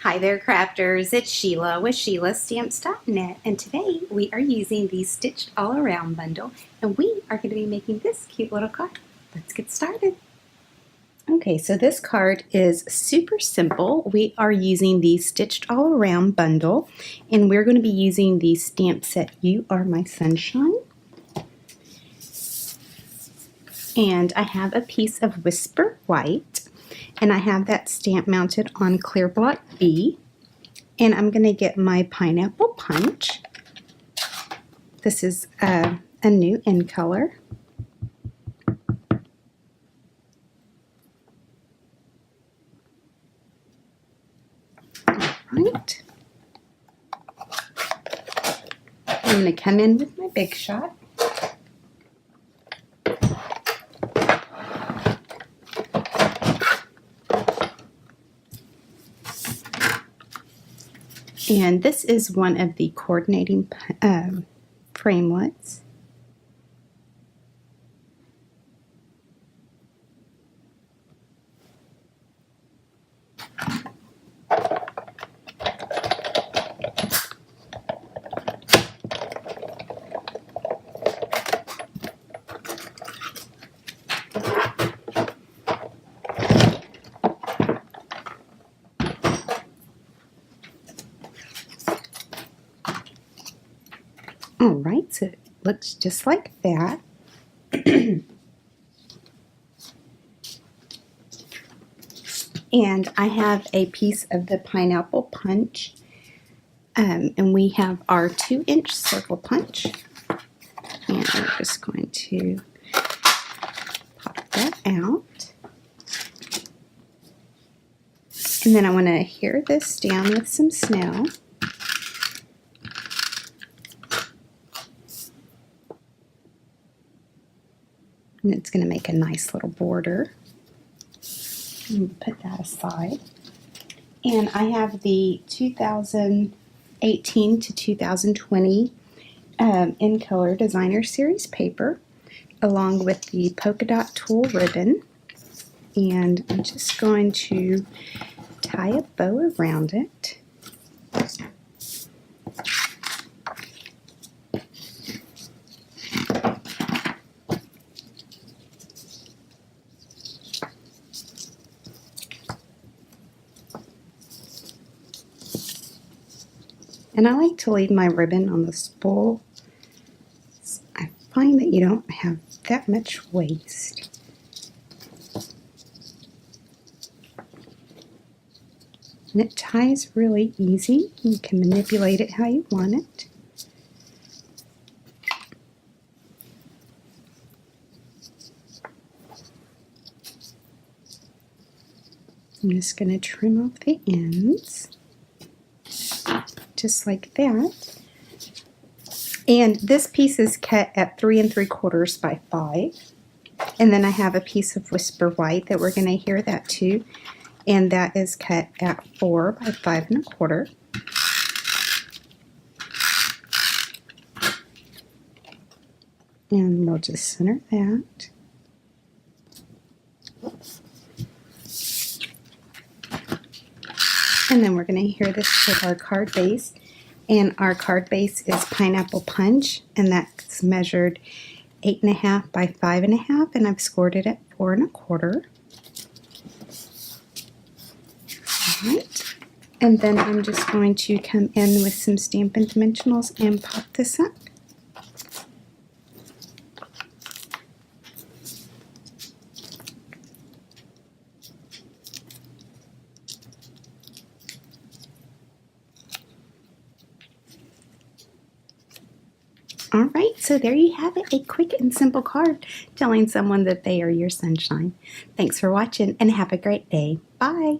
Hi there, crafters. It's Sheila with SheilaStamps.net, and today we are using the Stitched All Around bundle, and we are going to be making this cute little card. Let's get started. Okay, so this card is super simple. We are using the Stitched All Around bundle, and we're going to be using the stamp set You Are My Sunshine. And I have a piece of Whisper White. And I have that stamp mounted on clear block B. And I'm going to get my Pineapple Punch. This is a new in color. Alright. I'm going to come in with my Big Shot. And this is one of the coordinating framelits. Alright, so it looks just like that. And I have a piece of the Pineapple Punch, and we have our 2-inch circle punch. And we're just going to pop that out. And then I want to adhere this down with some SNAIL. And it's going to make a nice little border. Put that aside. And I have the 2018 to 2020 in color designer series paper, along with the polka dot tulle ribbon. And I'm just going to tie a bow around it. And I like to leave my ribbon on the spool. I find that you don't have that much waste. And it ties really easy. You can manipulate it how you want it. I'm just going to trim off the ends. Just like that. And this piece is cut at 3 3/4 by 5. And then I have a piece of Whisper White that we're going to adhere that to, and that is cut at 4 by 5 1/4. And we'll just center that. And then we're going to adhere this with our card base. And our card base is Pineapple Punch, and that's measured 8 1/2 by 5 1/2, and I've scored it at 4 1/4. Alright. And then I'm just going to come in with some Stampin' Dimensionals and pop this up. Alright, so there you have it, a quick and simple card telling someone that they are your sunshine. Thanks for watching and have a great day. Bye!